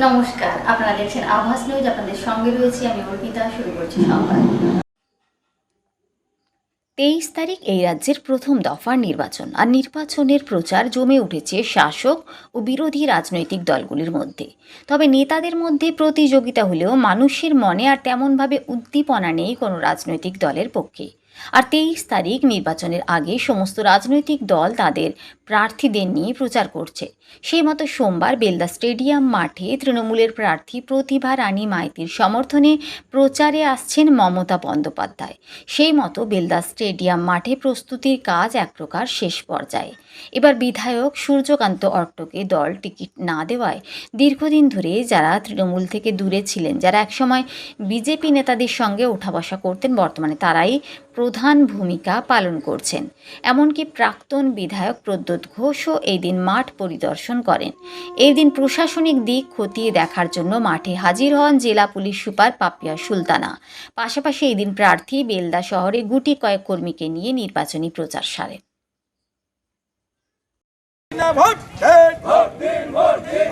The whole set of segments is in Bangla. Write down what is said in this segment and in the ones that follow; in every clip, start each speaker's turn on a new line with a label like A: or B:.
A: নমস্কার, আপনারা দেখছেন আভাস নিউজ। আপনাদের সঙ্গে রয়েছি আমি অর্পিতা। শুরু করছি সংবাদ।
B: 23 তারিখ এই রাজ্যের প্রথম দফার নির্বাচন, আর নির্বাচনের প্রচার জমে উঠেছে শাসক ও বিরোধী রাজনৈতিক দলগুলির মধ্যে। তবে নেতাদের মধ্যে প্রতিযোগিতা হলেও মানুষের মনে আর তেমনভাবে উদ্দীপনা নেই কোনো রাজনৈতিক দলের পক্ষে। আর 23 তারিখ নির্বাচনের আগে সমস্ত রাজনৈতিক দল তাদের প্রার্থীদের নিয়ে প্রচার করছে। সেই মতো সোমবার বেলদা স্টেডিয়াম মাঠে তৃণমূলের প্রার্থী প্রতিভা রানী মাইতির সমর্থনে প্রচারে আসছেন মমতা বন্দ্যোপাধ্যায়। সেই মতো বেলদা স্টেডিয়াম মাঠে প্রস্তুতির কাজ এক প্রকার শেষ পর্যায়ে। এবার বিধায়ক সূর্যকান্ত অট্টকে দল টিকিট না দেওয়ায় দীর্ঘদিন ধরে যারা তৃণমূল থেকে দূরে ছিলেন, যারা একসময় বিজেপি নেতাদের সঙ্গে ওঠা বসা করতেন, বর্তমানে তারাই প্রধান ভূমিকা পালন করছেন। এমনকি প্রাক্তন বিধায়ক প্রদ্যোৎ ঘোষও এই দিন মাঠ পরিদর্শন করেন। এই দিন প্রশাসনিক দিক খতিয়ে দেখার জন্য মাঠে হাজির হন জেলা পুলিশ সুপার পাপিয়া সুলতানা। পাশাপাশি এই দিন প্রার্থী বেলদা শহরে গুটি কয়েক কর্মীকে নিয়ে নির্বাচনী প্রচার সারেন।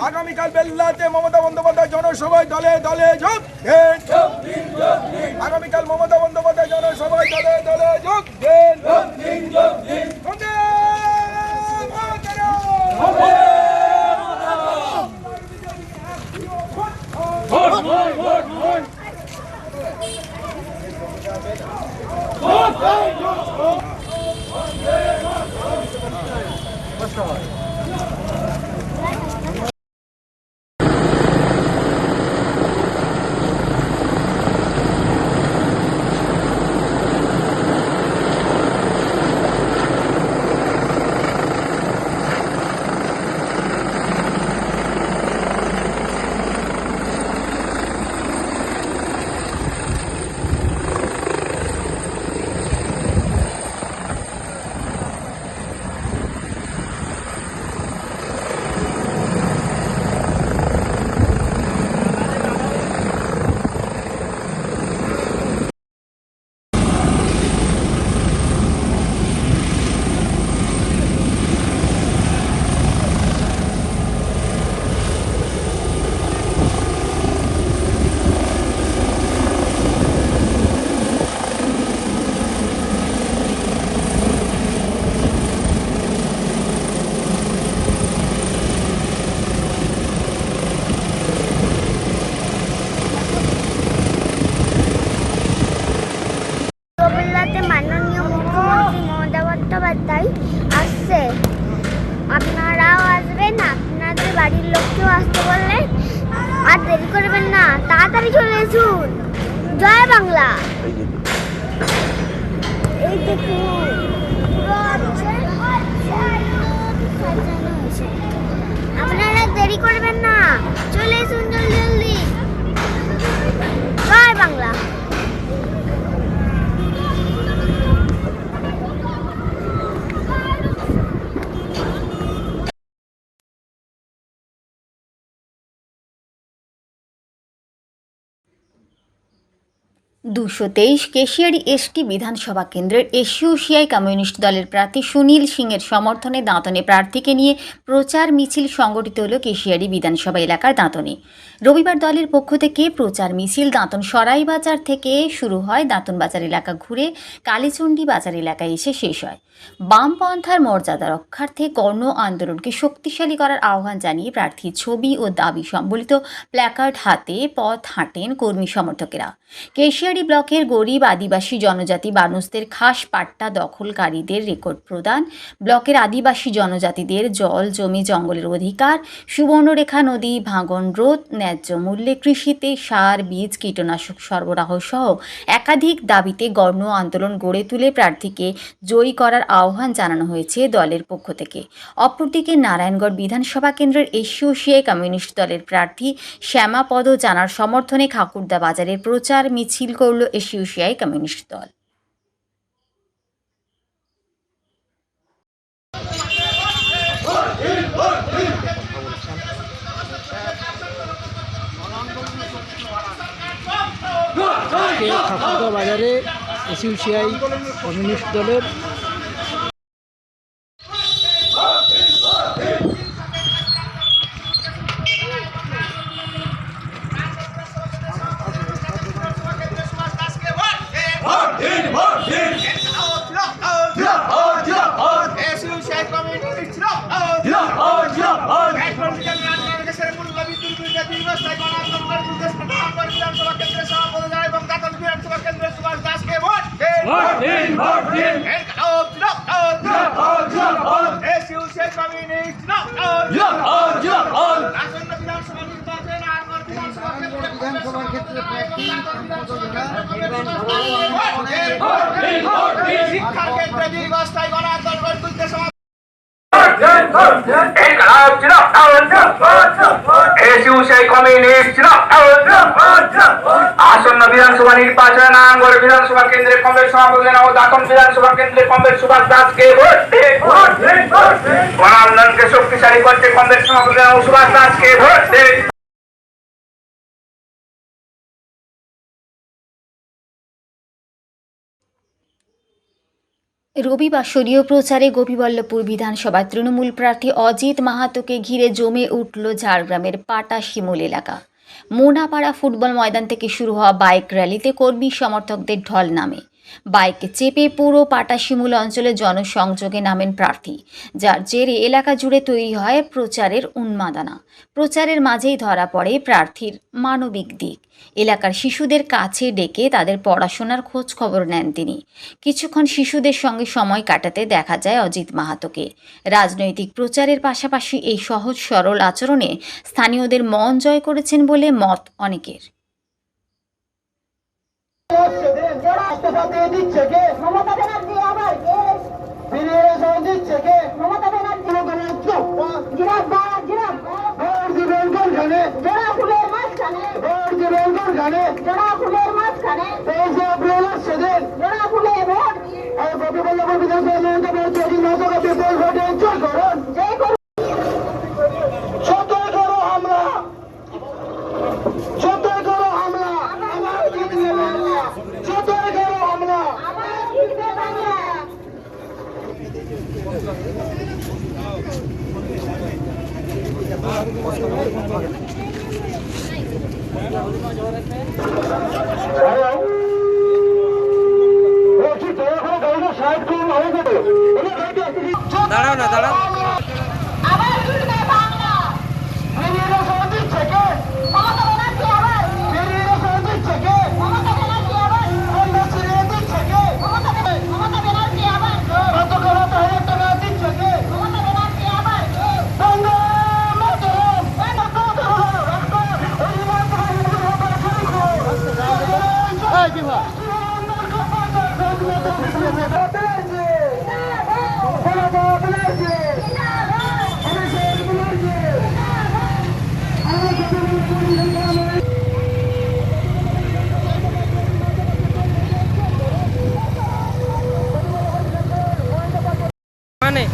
C: আগামীকাল বেল্লাতে মমতা বন্দ্যোপাধ্যায় জনসভায় দলে দলে যোগ দিন। আগামীকাল মমতা বন্দ্যোপাধ্যায় জনসভায় দলে দলে যোগ দিন।
D: মাননীয় মুখ্যমন্ত্রী মমতা বন্দ্যোপাধ্যায় আসছে, আপনারাও আসবেন, আপনাদের বাড়ির লোককেও আসতে বললেন। আর দেরি করবেন না, তাড়াতাড়ি চলে আসুন। জয় বাংলা। এই দেখুন আপনারা দেরি করবেন না, চলে আসুন জলদি জলদি। জয় বাংলা।
B: 223 কেশিয়াড়ি এসটি বিধানসভা কেন্দ্রের এসইউসিআই কমিউনিস্ট দলের প্রার্থী সুনীল সিংয়ের সমর্থনে দাঁতনে প্রার্থীকে নিয়ে প্রচার মিছিল সংগঠিত হল কেশিয়াড়ি বিধানসভা এলাকার দাঁতনে। রবিবার দলের পক্ষ থেকে প্রচার মিছিল দাঁতন সরাই বাজার থেকে শুরু হয়, দাঁতন বাজার এলাকা ঘুরে কালীচণ্ডী বাজার এলাকায় এসে শেষ হয়। বামপন্থার মর্যাদা রক্ষার্থে গণ আন্দোলনকে শক্তিশালী করার আহ্বান জানিয়ে প্রার্থীর ছবি ও দাবি সম্বলিত প্ল্যাকার্ড হাতে পথ হাঁটেন কর্মী সমর্থকেরা। কেশিয়াড়ি ব্লকের গরিব আদিবাসী জনজাতি মানুষদের খাস পাট্টা দখলকারীদের রেকর্ড প্রদান, ব্লকের আদিবাসী জনজাতিদের জল জমি জঙ্গলের অধিকার, সুবর্ণরেখা নদী ভাঙন রোধ, ন্যায্য মূল্যে কৃষিতে সার বীজ কীটনাশক সরবরাহ সহ একাধিক দাবিতে গণ আন্দোলন গড়ে তুলে প্রার্থীকে জয়ী করার আহ্বান জানানো হয়েছে দলের পক্ষ থেকে। অপরদিকে নারায়ণগড় বিধানসভা কেন্দ্রের এসইউসিআই কমিউনিস্ট দলের প্রার্থী শ্যামাপদ জানার সমর্থনে খাকুরদা বাজারের প্রচার মিছিল করল এসইউসিআই কমিউনিস্ট দল।
E: খাকুরদা বাজারে এসইউসিআই কমিউনিস্ট দলের
C: বিধানসভা কেন্দ্রের সভাপতি এবং দাঁতন বিধানসভা কেন্দ্রের সুভাষ দাসকে ভোট দিন। এসইউসিআই কমিউনিস্ট আসন্ন বিধানসভা নির্বাচনে আঙ্গর বিধানসভা ক্ষেত্রে শিক্ষার ক্ষেত্রে দীর্ঘস্থায়ী গণআন্দোলন গড়ে তুলতে এসইউসিআই কমিউনিস্ট আসন্ন বিধানসভা নির্বাচনে নারায়ণগড় বিধানসভা কেন্দ্রের কংগ্রেস সভাপতি ও দাতন বিধানসভা কেন্দ্রের কংগ্রেস সুভাষ দাসকে ভোট দিন। গণআন্দোলনকে শক্তিশালী করতে কংগ্রেস সভাপতি ও সুভাষ দাসকে ভোট দিন।
B: রবিবাসরীয় প্রচারে গোপীবল্লভপুর বিধানসভার তৃণমূল প্রার্থী অজিত মাহাতোকে ঘিরে জমে উঠল ঝাড়গ্রামের পাটা শিমুল এলাকা। মোনাপাড়া ফুটবল ময়দান থেকে শুরু হওয়া বাইক র্যালিতে কর্মী সমর্থকদের ঢল নামে। বাইকে চেপে পুরো পাটাশিমুল অঞ্চলে জনসংযোগে নামেন প্রার্থী, যার জেরে এলাকা জুড়ে তৈরি হয় প্রচারের উন্মাদনা। প্রচারের মাঝেই ধরা পড়ে প্রার্থীর মানবিক দিক। এলাকার শিশুদের কাছে ডেকে তাদের পড়াশোনার খোঁজ খবর নেন তিনি। কিছুক্ষণ শিশুদের সঙ্গে সময় কাটাতে দেখা যায় অজিত মাহাতোকে। রাজনৈতিক প্রচারের পাশাপাশি এই সহজ সরল আচরণে স্থানীয়দের মন জয় করেছেন বলে মত অনেকের।
D: মমতা ব্যানার্জি আবার দিচ্ছে কে? Mamata Banerjee giraffe giraffe vote দিবেন কোনখানে? জোড়া ফুলের মাঝখানে। ভোট দিবেন কোনখানে? জোড়া ফুলের মাঝখানে। 23 এপ্রিল আসছে দিন, জোড়া ফুলে ভোট দিন। এই গোপীবল্লভপুর বিধানসভা মমতা ব্যানার্জি নজরে বিপুল ভোটে জয় করুন, জয় করুন। যতই করো হামলা, যতই করো হামলা, আমার জিতবে বাংলা। যতই করো হামলা, আমার জিতবে বাংলা।
E: দাঁড়াও না, দাঁড়াও।
D: আবার জিতবে বাংলা। দিচ্ছে কে? মমতা ব্যানার্জি আবার দিচ্ছে কে? মমতা ব্যানার্জি আবার দিচ্ছে কে? মমতা ব্যানার্জি আবার কত করে 1000 টাকা দিচ্ছে কে? মমতা ব্যানার্জি আবার
E: মানে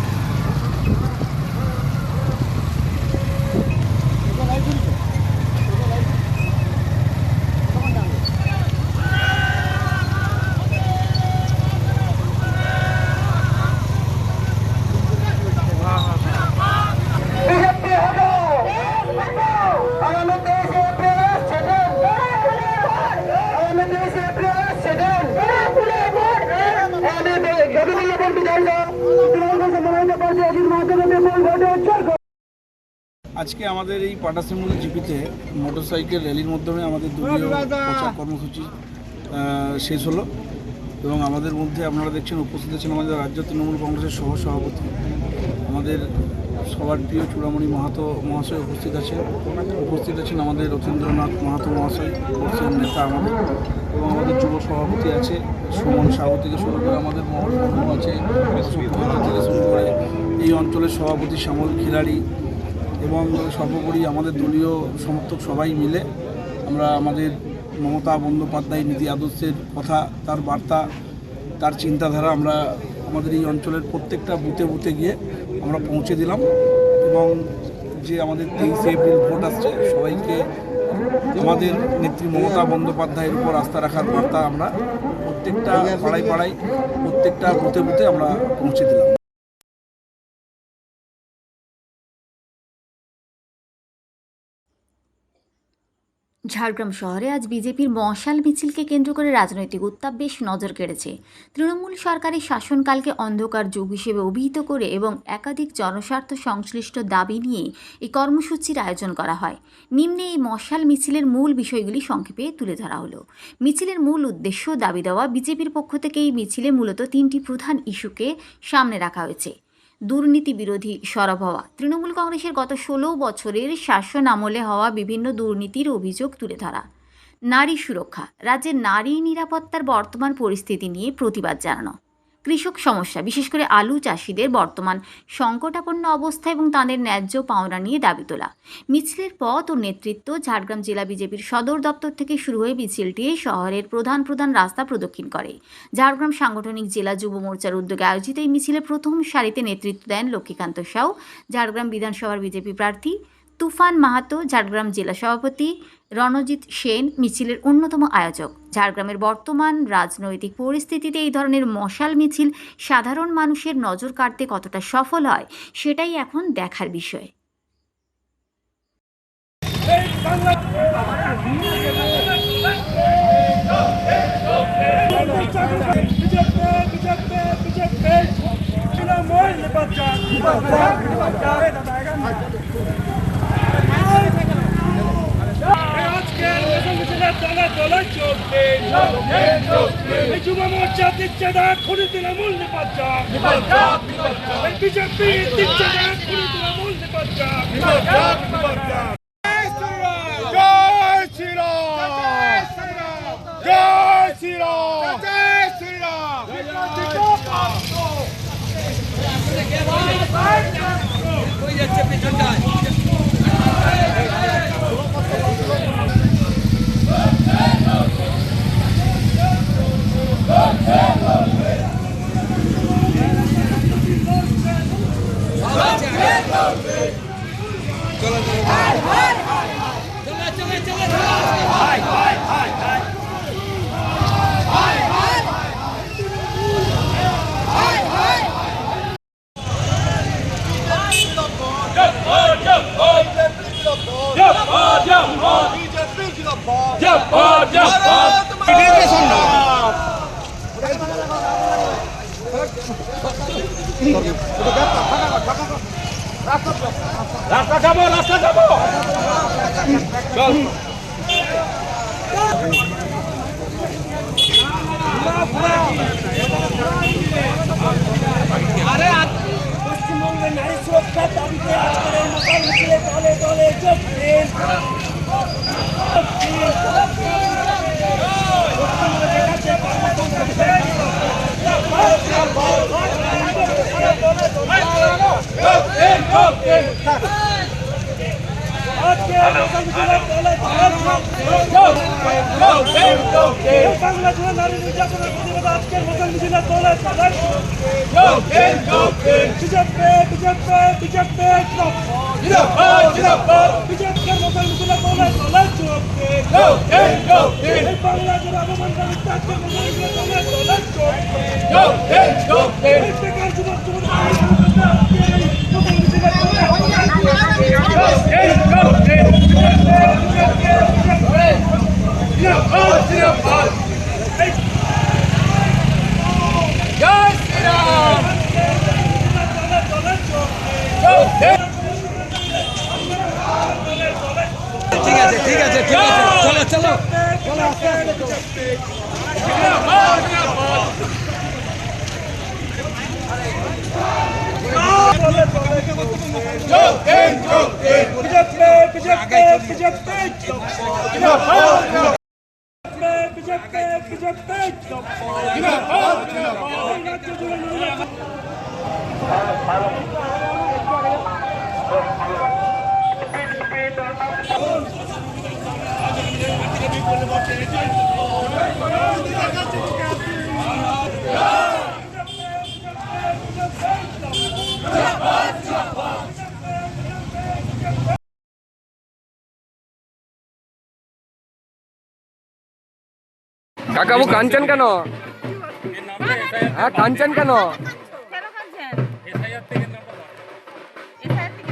F: আজকে আমাদের এই পাটাশিমুল জিপিতে মোটরসাইকেল র্যালির মাধ্যমে আমাদের দলীয় প্রচার কর্মসূচি শেষ হলো এবং আমাদের মধ্যে আপনারা দেখছেন উপস্থিত আছেন আমাদের রাজ্য তৃণমূল কংগ্রেসের সহ সভাপতি আমাদের সবার প্রিয় চূড়ামণি মাহাতো মহাশয় উপস্থিত আছেন আমাদের রথীন্দ্রনাথ মাহাতো মহাশয় বর্ষের নেতা আমাদের, এবং আমাদের যুব সভাপতি আছে সুমন সাহু থেকে শুরু করে আমাদের মহল আছে থেকে শুরু করে এই অঞ্চলের সভাপতি শ্যামল খিলাড়ি এবং সর্বোপরি আমাদের দলীয় সমর্থক সবাই মিলে আমরা আমাদের মমতা বন্দ্যোপাধ্যায় নীতি আদর্শের কথা, তার বার্তা, তার চিন্তাধারা আমরা আমাদের এই অঞ্চলের প্রত্যেকটা বুথে বুথে গিয়ে আমরা পৌঁছে দিলাম। এবং যে আমাদের 23 এপ্রিল ভোট আসছে, সবাইকে আমাদের নেত্রী মমতা বন্দ্যোপাধ্যায়ের উপর আস্থা রাখার বার্তা আমরা প্রত্যেকটা পাড়ায় পাড়ায় প্রত্যেকটা বুথে বুথে আমরা পৌঁছে দিলাম।
B: ঝাড়গ্রাম শহরে আজ বিজেপির মশাল মিছিলকে কেন্দ্র করে রাজনৈতিক উত্তাপ বেশ নজর কেড়েছে। তৃণমূল সরকারের শাসনকালকে অন্ধকার যুগ হিসেবে অভিহিত করে এবং একাধিক জনস্বার্থ সংশ্লিষ্ট দাবি নিয়ে এই কর্মসূচির আয়োজন করা হয়। নিম্নে এই মশাল মিছিলের মূল বিষয়গুলি সংক্ষেপে তুলে ধরা হলো। মিছিলের মূল উদ্দেশ্য দাবি দেওয়া। বিজেপির পক্ষ থেকে এই মিছিলে মূলত 3টি প্রধান ইস্যুকে সামনে রাখা হয়েছে। দুর্নীতি বিরোধী সরব হওয়া। তৃণমূল কংগ্রেসের গত 16 বছরের শাসন আমলে হওয়া বিভিন্ন দুর্নীতির অভিযোগ তুলে ধরা। নারী সুরক্ষা। রাজ্যের নারী নিরাপত্তার বর্তমান পরিস্থিতি নিয়ে প্রতিবাদ জানানো। কৃষক সমস্যা, বিশেষ করে আলু চাষিদের বর্তমান সংকটাপন্ন অবস্থা এবং তাদের ন্যায্য পাওনা নিয়ে দাবি তোলা। মিছিলের পথ ও নেতৃত্ব। ঝাড়গ্রাম জেলা বিজেপির সদর দপ্তর থেকে শুরু হয়ে মিছিলটি শহরের প্রধান রাস্তা প্রদক্ষিণ করে। ঝাড়গ্রাম সাংগঠনিক জেলা যুব মোর্চার উদ্যোগে আয়োজিত এই মিছিলে প্রথম সারিতে নেতৃত্ব দেন লক্ষ্মীকান্ত সাউ, ঝাড়গ্রাম বিধানসভার বিজেপি প্রার্থী, তুফান মাহাতো, ঝাড়গ্রাম জেলা সভাপতি রণজিৎ সেন মিছিলের অন্যতম আয়োজক। ঝাড়গ্রামের বর্তমান রাজনৈতিক পরিস্থিতিতে এই ধরনের মশাল মিছিল সাধারণ মানুষের নজর কাড়তে কতটা সফল হয় সেটাই এখন দেখার বিষয়।
C: যুব মোর্চা দিচ্ছে না খুনি তৃণমূল নিপাচ্চা, বিজেপি দিচ্ছে না খুনি তৃণমূল নিপাচ্চা। জয় শ্রীরাম, জয় শ্রীরাম, জয় শ্রীরাম।
E: যাচ্ছে পিছনটায়।
C: রাস্তা যাবো, রাস্তা যাবো, চল। পশ্চিমবঙ্গের নারী সুরক্ষার দাবিতে আজকের এই মশাল মিছিলে দলে দলে যোগ দিন। বাংলা জুড়ে নারী নির্যাতনের প্রতিবাদ আজকের মশাল মিছিলে দলে দলে বিজেপি বিজেপি বিজেপি বিজেপির মশাল মিছিলে দলে দলে যোগ দিন। বাংলা জুড়ে অবমাননা আজকের মশাল মিছিলে দলে দলে যোগ দিন। বেকার যুবক
E: ঠিক আছে ঠিক আছে ঠিক আছে, চলো চলো।
G: কাকাবু কাঞ্চন কেন? হ্যাঁ কাঞ্চন কেন?
H: কেন কাঁদছেন? এসআইআর থেকে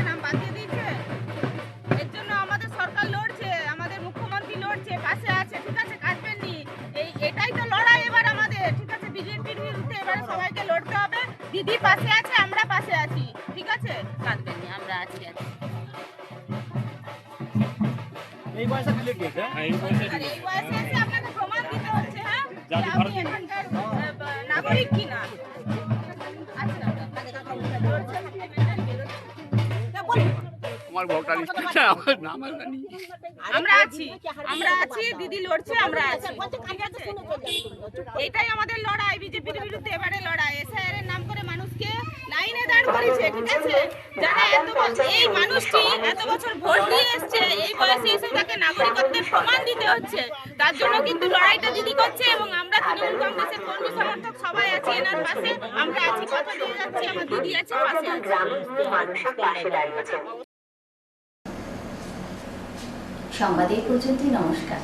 H: নাম বাদ দিয়ে দিয়েছে। এর জন্য আমাদের সরকার লড়ছে, আমাদের মুখ্যমন্ত্রী লড়ছে। আছে, এবারে সবাইকে লড়তে হবে। দিদি পাশে আছে, আমরা পাশে আছি, ঠিক আছে? কাঁদবেন না, আমরা আছি।
I: এই পয়সা দিলে কি এটা?
H: আর এই বয়সে এসে আপনাকে প্রমাণ দিতে হচ্ছে, হ্যাঁ, যে আপনি এখানকার নাগরিক কিনা। আচ্ছা,
G: তোমার ভোটার লিস্টে আমার নাম আসবে না।
H: আমরা আছি, দিদি লড়ছে, আমরা আছি, ঠিক আছে? এটাই আমাদের লড়াই, বিজেপির বিরুদ্ধে এবারে লড়াই। এসআইআর এর নাম করে মানুষকে লাইনে দাঁড় করেছে, ঠিক আছে? যারা এই মানুষটি এত বছর ভোট দিয়ে এসছে, এই বয়সে এসে তাকে নাগরিকত্বের প্রমাণ দিতে হচ্ছে। তার জন্য কিন্তু লড়াইটা দিদি করছে, এবং আমরা তৃণমূল কংগ্রেসের কর্মী সমর্থক সবাই আছি এনার পাশে। আমরা আছি, কথা দিয়ে যাচ্ছি, আমার দিদি আছে পাশে আছে।
A: সংবাদ এই পর্যন্তই, নমস্কার।